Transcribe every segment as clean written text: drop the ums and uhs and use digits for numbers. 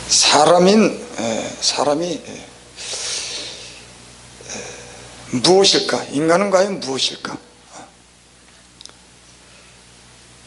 사람이 무엇일까? 인간은 과연 무엇일까?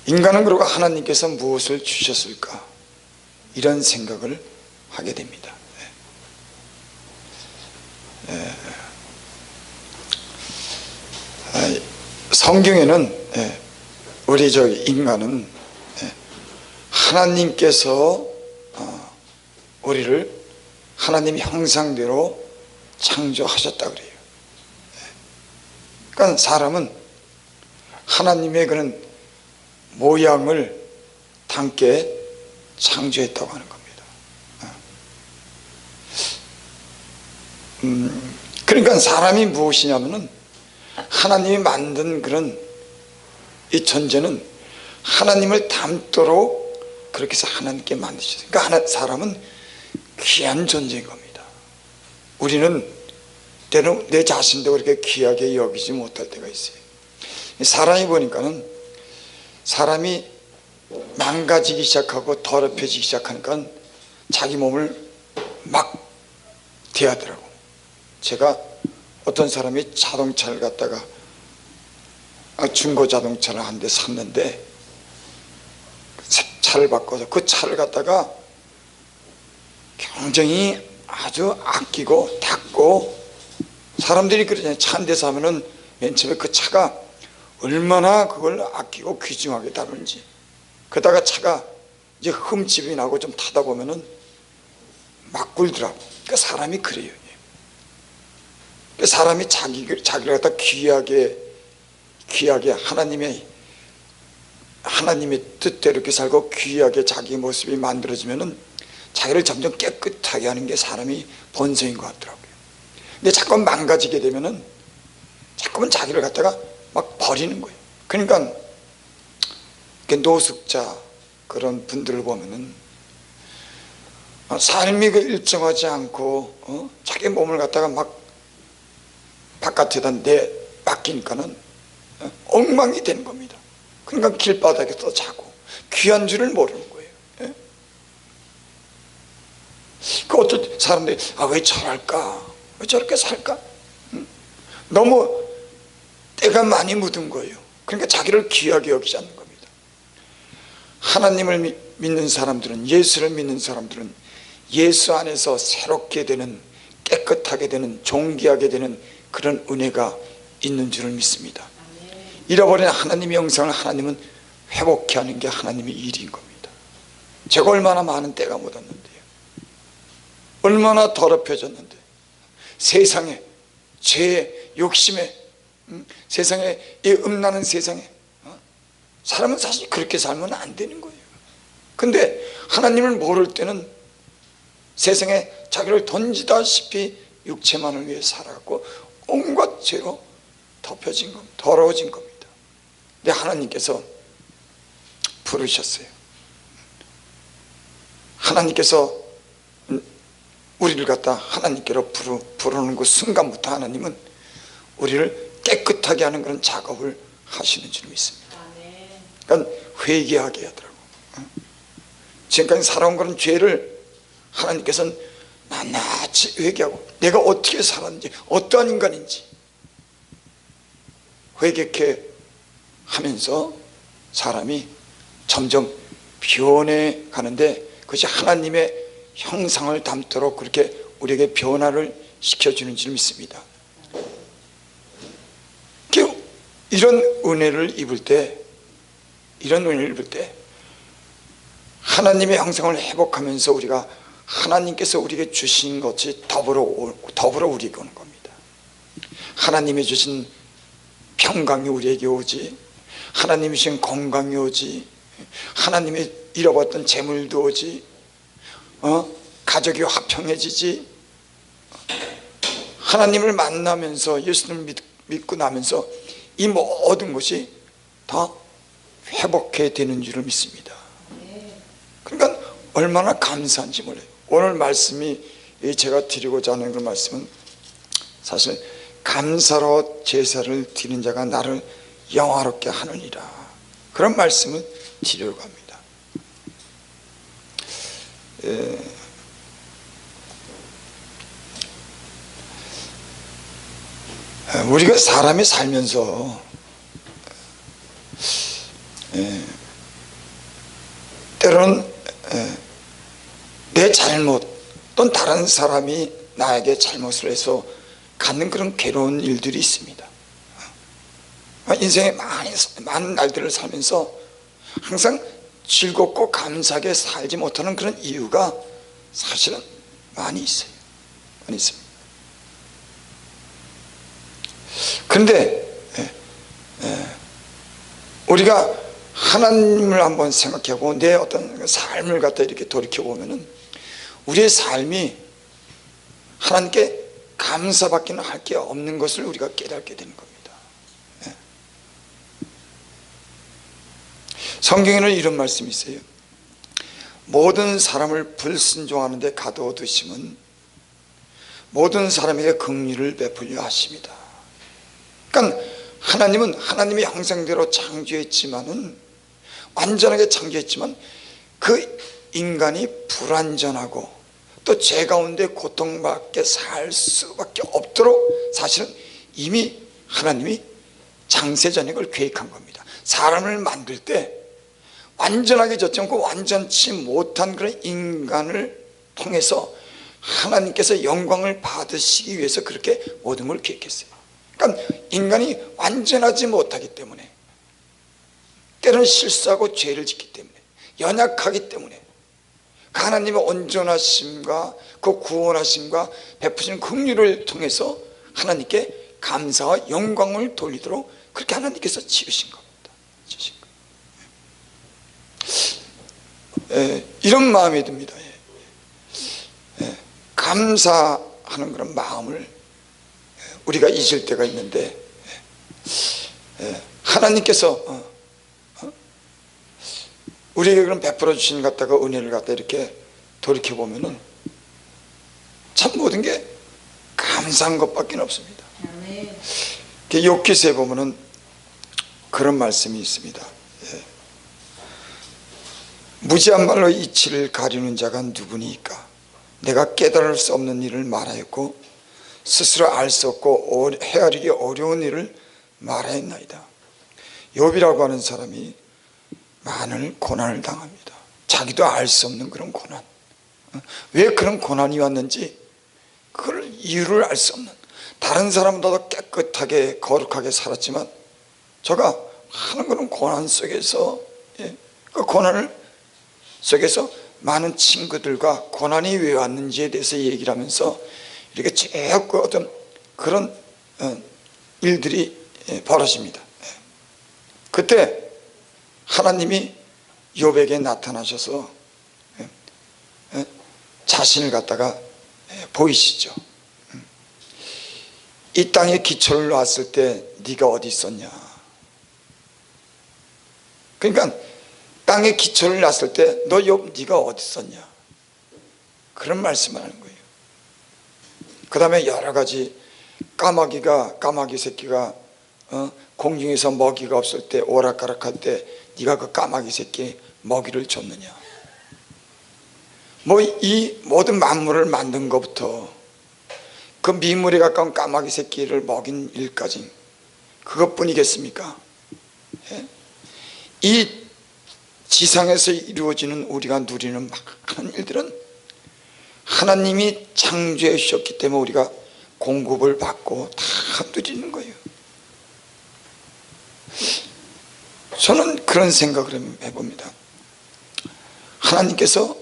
인간은 그러고 하나님께서 무엇을 주셨을까? 이런 생각을 하게 됩니다. 성경에는 우리 인간은 하나님께서 우리를 하나님 형상대로 창조하셨다 그래요. 그러니까 사람은 하나님의 그런 모양을 담게 창조했다고 하는 겁니다. 그러니까 사람이 무엇이냐면은 하나님이 만든 그런 이 존재는 하나님을 닮도록 그렇게 해서 하나님께 만드셨어요. 그러니까 사람은 귀한 존재인 겁니다. 우리는 때로 내 자신도 그렇게 귀하게 여기지 못할 때가 있어요. 사람이 보니까는 사람이 망가지기 시작하고 더럽혀지기 시작하니까 자기 몸을 막 대하더라고. 제가 어떤 사람이 자동차를 갖다가 중고 자동차를 한 대 샀는데 차를 바꿔서 그 차를 갖다가 굉장히 아주 아끼고 닦고, 사람들이 그러잖아요. 차 한 대 사면은 맨 처음에 그 차가 얼마나 그걸 아끼고 귀중하게 다루는지. 그러다가 차가 이제 흠집이 나고 좀 타다 보면은 막 굴더라고. 그러니까 사람이 그래요. 그러니까 사람이 자기를 갖다 귀하게 하나님의 뜻대로 이렇게 살고 귀하게 자기 모습이 만들어지면은 자기를 점점 깨끗하게 하는 게 사람이 본성인 것 같더라고요. 근데 자꾸 망가지게 되면은 자꾸만 자기를 갖다가 막 버리는 거예요. 그러니까 노숙자 그런 분들을 보면은 삶이 일정하지 않고 자기 몸을 갖다가 막 바깥에다 맡기니까는 엉망이 되는 겁니다. 그러니까 길바닥에서 자고 귀한 줄을 모르는 거예요. 그 어떤 사람들이 왜 저럴까? 왜 저렇게 살까? 너무 때가 많이 묻은 거예요. 그러니까 자기를 귀하게 여기지 않는 겁니다. 하나님을 믿는 사람들은, 예수를 믿는 사람들은 예수 안에서 새롭게 되는, 깨끗하게 되는, 존귀하게 되는 그런 은혜가 있는 줄을 믿습니다. 잃어버린 하나님의 형상을 하나님은 회복케 하는 게 하나님의 일인 겁니다. 제가 얼마나 많은 때가 묻었는데요. 얼마나 더럽혀졌는데, 세상에, 죄의 욕심에, 세상에, 이 음란한 세상에 사람은 사실 그렇게 살면 안 되는 거예요. 근데 하나님을 모를 때는 세상에 자기를 던지다시피 육체만을 위해 살아갔고 온갖 죄로 덮여진 겁니다. 더러워진 겁니다. 근데 하나님께서 부르셨어요. 하나님께서 우리를 갖다 하나님께로 부르는 그 순간부터 하나님은 우리를 깨끗하게 하는 그런 작업을 하시는 줄 믿습니다. 그러니까 회개하게 하더라고. 지금까지 살아온 그런 죄를 하나님께서는 낱낱이 회개하고 내가 어떻게 살았는지, 어떠한 인간인지 회개케 하면서 사람이 점점 변해 가는데, 그것이 하나님의 형상을 담도록 그렇게 우리에게 변화를 시켜주는 줄 믿습니다. 이런 은혜를 입을 때 하나님의 형상을 회복하면서 우리가 하나님께서 우리에게 주신 것이 더불어 우리에게 오는 겁니다. 하나님이 주신 평강이 우리에게 오지, 하나님이 주신 건강이 오지, 하나님이 잃어버렸던 재물도 오지, 가족이 화평해지지. 하나님을 만나면서 예수님을 믿고 나면서 이 모든 것이 다 회복해야 되는 줄을 믿습니다. 그러니까 얼마나 감사한지 몰라요. 오늘 말씀이 제가 드리고자 하는 그 말씀은 사실 감사로 제사를 드리는 자가 나를 영화롭게 하느니라, 그런 말씀을 드리려고 합니다. 우리가 사람이 살면서 때로는 내 잘못 또는 다른 사람이 나에게 잘못을 해서 갖는 그런 괴로운 일들이 있습니다. 인생에 많은 날들을 살면서 항상 즐겁고 감사하게 살지 못하는 그런 이유가 사실은 많이 있어요. 많이 있습니다. 그런데 우리가 하나님을 한번 생각하고 내 어떤 삶을 갖다 이렇게 돌이켜보면은 우리의 삶이 하나님께 감사받기는 할 게 없는 것을 우리가 깨닫게 되는 겁니다. 성경에는 이런 말씀이 있어요. 모든 사람을 불순종하는 데 가둬두심은 모든 사람에게 긍휼을 베풀려 하십니다. 그러니까 하나님은 하나님의 형상대로 창조했지만은, 완전하게 창조했지만 그 인간이 불완전하고 또 죄 가운데 고통받게 살 수밖에 없도록 사실은 이미 하나님이 창세전에 그걸 계획한 겁니다. 사람을 만들 때 완전하게 졌지 않고 완전치 못한 그런 인간을 통해서 하나님께서 영광을 받으시기 위해서 그렇게 모든 걸 계획했어요. 그러니까 인간이 완전하지 못하기 때문에, 때로는 실수하고 죄를 짓기 때문에, 연약하기 때문에 하나님의 온전하심과 그 구원하심과 베푸시는 긍휼을 통해서 하나님께 감사와 영광을 돌리도록 그렇게 하나님께서 지으신 겁니다. 이런 마음이 듭니다. 감사하는 그런 마음을 우리가 잊을 때가 있는데, 하나님께서 우리에게 그런 베풀어 주신 갖다가 은혜를 갖다 이렇게 돌이켜 보면은 참 모든 게 감사한 것밖에 없습니다. 욥기서에 보면은 그런 말씀이 있습니다. 무지한 말로 이치를 가리는 자가 누구니까? 내가 깨달을 수 없는 일을 말하였고 스스로 알 수 없고 헤아리기 어려운 일을 말하였나이다. 욥이라고 하는 사람이 많은 고난을 당합니다. 자기도 알 수 없는 그런 고난, 왜 그런 고난이 왔는지 그걸 이유를 알 수 없는, 다른 사람보다 깨끗하게 거룩하게 살았지만 저가 하는 그런 고난 속에서, 그 고난을 속에서 많은 친구들과 고난이 왜 왔는지에 대해서 얘기를 하면서 이렇게 쭉 어떤 그런 일들이 벌어집니다. 그때 하나님이 욥에게 나타나셔서 자신을 갖다가 보이시죠. 이 땅에 기초를 놨을 때 네가 어디 있었냐. 그러니까 땅에 기초를 놨을 때 너 욥 네가 어디 있었냐, 그런 말씀을 하는 거예요. 그 다음에 여러 가지 까마귀 새끼가 공중에서 먹이가 없을 때 오락가락할 때 네가 그 까마귀 새끼에 먹이를 줬느냐, 뭐 이 모든 만물을 만든 것부터 그 미물에 가까운 까마귀 새끼를 먹인 일까지 그것뿐이겠습니까? 이 지상에서 이루어지는 우리가 누리는 많은 일들은 하나님이 창조해 주셨기 때문에 우리가 공급을 받고 다 누리는 거예요. 저는 그런 생각을 해봅니다. 하나님께서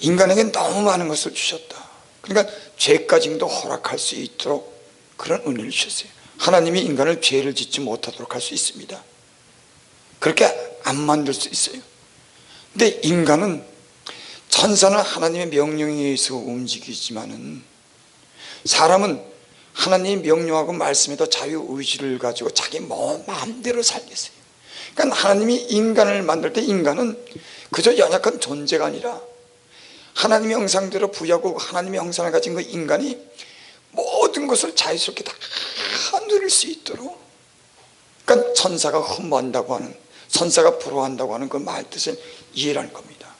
인간에게 너무 많은 것을 주셨다. 그러니까 죄까지도 허락할 수 있도록 그런 은혜를 주셨어요. 하나님이 인간을 죄를 짓지 못하도록 할 수 있습니다. 그렇게 안 만들 수 있어요. 근데 인간은, 천사는 하나님의 명령에 의해서 움직이지만은 사람은 하나님이 명령하고 말씀에다 자유의지를 가지고 자기 마음대로 살겠어요. 그러니까 하나님이 인간을 만들 때 인간은 그저 연약한 존재가 아니라 하나님의 형상대로 부여하고 하나님의 형상을 가진 그 인간이 모든 것을 자유스럽게 다 누릴 수 있도록, 그러니까 천사가 흠모한다고 하는, 천사가 부러워한다고 하는 그 말 뜻을 이해를 하는 겁니다.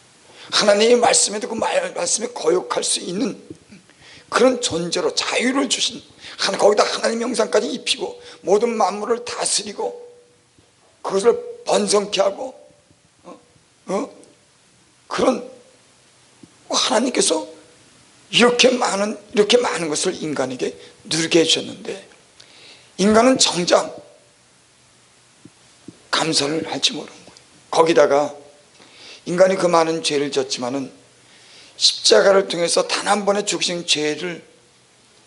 하나님의 말씀에도 그 말씀에 거역할 수 있는 그런 존재로 자유를 주신 거기다 하나님의 형상까지 입히고 모든 만물을 다스리고 그것을 번성케 하고 그런 하나님께서 이렇게 많은 것을 인간에게 누리게 해주셨는데 인간은 정작 감사를 할지 모르는 거예요. 거기다가 인간이 그 많은 죄를 졌지만은 십자가를 통해서 단 한 번에 죽으신 죄를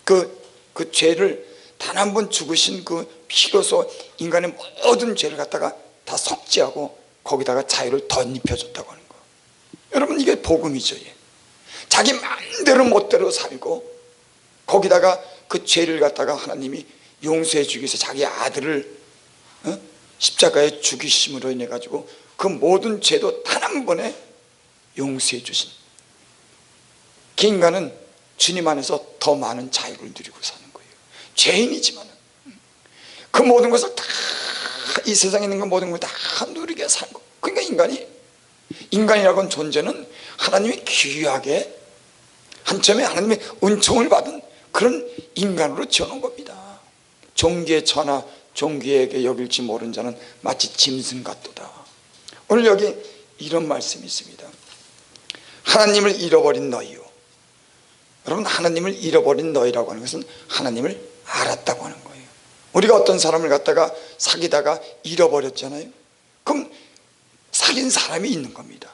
그 죄를 단 한 번 죽으신 그 피로서 인간의 모든 죄를 갖다가 다 속죄하고 거기다가 자유를 덧입혀줬다고 하는 거예요. 여러분 이게 복음이죠. 자기 마음대로 멋대로 살고 거기다가 그 죄를 갖다가 하나님이 용서해 주기 위해서 자기 아들을 십자가에 죽이심으로 인해 가지고 그 모든 죄도 단 한 번에 용서해 주신 그 인간은 주님 안에서 더 많은 자유를 누리고 사는 거예요. 죄인이지만 그 모든 것을 다 이 세상에 있는 그 모든 걸 다 누리게 살고 그러니까 인간이라고는 존재는 하나님이 귀하게 한점에 하나님의 은총을 받은 그런 인간으로 지어놓은 겁니다. 종기에 처나 종기에게 여길지 모르는 자는 마치 짐승 같도다. 오늘 여기 이런 말씀이 있습니다. 하나님을 잃어버린 너희요. 여러분 하나님을 잃어버린 너희라고 하는 것은 하나님을 알았다고 하는 거예요. 우리가 어떤 사람을 갖다가 사귀다가 잃어버렸잖아요. 그럼 사귄 사람이 있는 겁니다.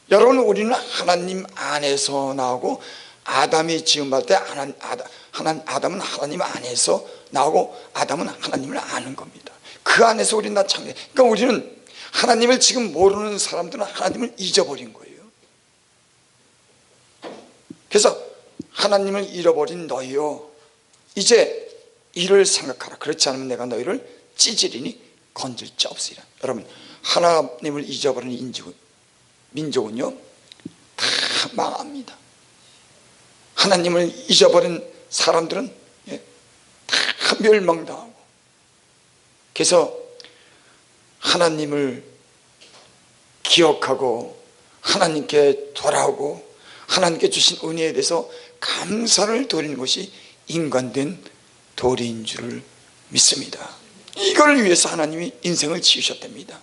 여러분 우리는 하나님 안에서 나오고 아담이 지음받을 때 아담은 하나님 안에서 나오고 아담은 하나님을 아는 겁니다. 그 안에서 우리는 다 창조. 그러니까 우리는 하나님을 지금 모르는 사람들은 하나님을 잊어버린 거예요. 그래서 하나님을 잃어버린 너희요 이제 이를 생각하라. 그렇지 않으면 내가 너희를 찌질이니 건질 자 없으리라. 여러분 하나님을 잊어버린 민족은요 다 망합니다. 하나님을 잊어버린 사람들은 다 멸망당하고 그래서 하나님을 기억하고 하나님께 돌아오고 하나님께 주신 은혜에 대해서 감사를 드리는 것이 인간된 도리인 줄을 믿습니다. 이걸 위해서 하나님이 인생을 지으셨답니다.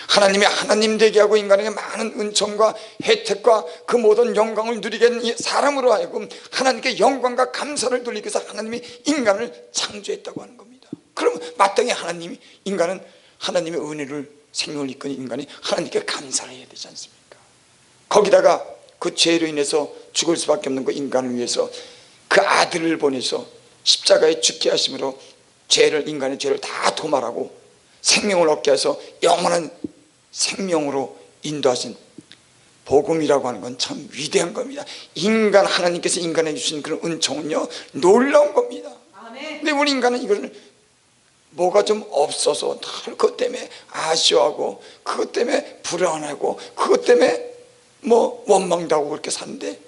하나님이 하나님 되게 하고 인간에게 많은 은총과 혜택과 그 모든 영광을 누리게 하는 사람으로 하여금 하나님께 영광과 감사를 돌리기 위해서 하나님이 인간을 창조했다고 하는 겁니다. 그럼 마땅히 인간은 하나님의 은혜를 생명을 이끄는 인간이 하나님께 감사를 해야 되지 않습니까? 거기다가 그 죄로 인해서 죽을 수밖에 없는 그 인간을 위해서 그 아들을 보내서 십자가에 죽게 하심으로 인간의 죄를 다 도말하고 생명을 얻게 해서 영원한 생명으로 인도하신 복음이라고 하는 건 참 위대한 겁니다. 하나님께서 인간에게 주신 그런 은총은요 놀라운 겁니다. 근데 우리 인간은 이걸 뭐가 좀 없어서 늘 그것 때문에 아쉬워하고 그것 때문에 불안하고 그것 때문에 원망도 그렇게 사는데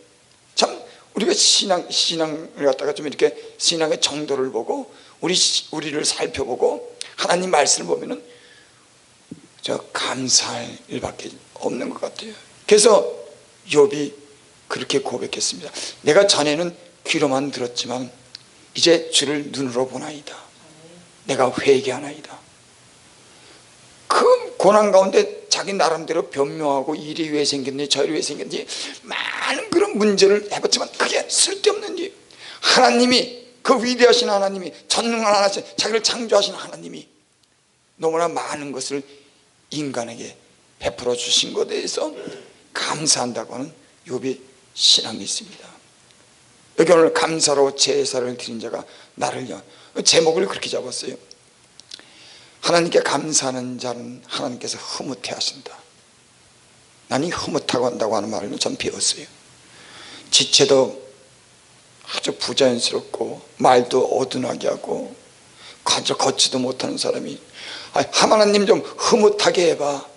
참 우리가 신앙을 갖다가 좀 이렇게 신앙의 정도를 보고 우리를 살펴보고 하나님 말씀을 보면은 저 감사할 일밖에 없는 것 같아요. 그래서 욥이 그렇게 고백했습니다. 내가 전에는 귀로만 들었지만 이제 주를 눈으로 보나이다. 내가 회개하나이다. 그 고난 가운데 자기 나름대로 변명하고 일이 왜 생겼는지 저일이 왜 생겼는지 많은 그런 문제를 해봤지만 그게 쓸데없는 일. 하나님이 그 위대하신 하나님이 전능한 하나님 자기를 창조하신 하나님이 너무나 많은 것을 인간에게 베풀어 주신 것에 대해서 감사한다고 하는 욥의 신앙이 있습니다. 여기 오늘 감사로 제사를 드린 자가 나를 제목을 그렇게 잡았어요. 하나님께 감사하는 자는 하나님께서 흐뭇해 하신다. 난이 흐뭇하고 한다고 하는 말을 전 배웠어요. 지체도 아주 부자연스럽고 말도 어둔하게 하고 걷지도 못하는 사람이 하나님 좀 흐뭇하게 해봐.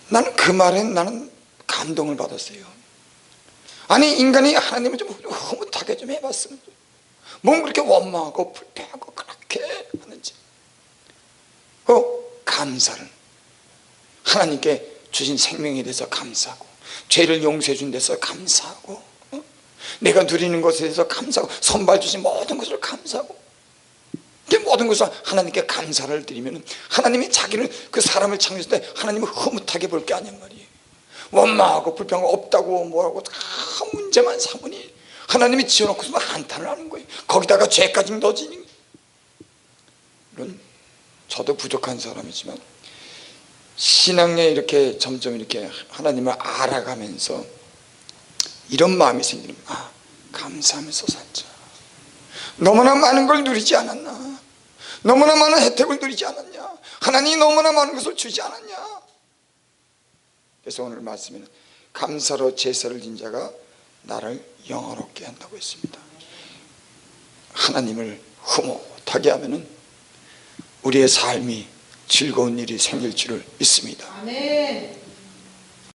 나는 그 말에 나는 감동을 받았어요. 아니 인간이 하나님을 좀 흐뭇하게 좀 해봤으면 뭔 그렇게 원망하고 불평하고 그렇게 하는지 그 감사를 하나님께 주신 생명에 대해서 감사하고 죄를 용서해 준 데서 감사하고 내가 누리는 것에 대해서 감사하고 선발 주신 모든 것을 감사하고 그 모든 것을 하나님께 감사를 드리면 하나님이 자기를 그 사람을 창조했을 때 하나님을 흐뭇하게 볼 게 아니란 말이에요. 원망하고 불평하고 없다고 뭐라고 다 문제만 삼으니 하나님이 지어놓고서 한탄을 하는 거예요. 거기다가 죄까지 넣어지니. 물론 저도 부족한 사람이지만 신앙에 이렇게 점점 이렇게 하나님을 알아가면서 이런 마음이 생기는, 감사하면서 살자. 너무나 많은 걸 누리지 않았나? 너무나 많은 혜택을 누리지 않았냐? 하나님이 너무나 많은 것을 주지 않았냐? 그래서 오늘 말씀에는 감사로 제사를 진 자가 나를 영화롭게 한다고 했습니다. 하나님을 흐뭇하게 하면은 우리의 삶이 즐거운 일이 생길 줄을 믿습니다. 아멘.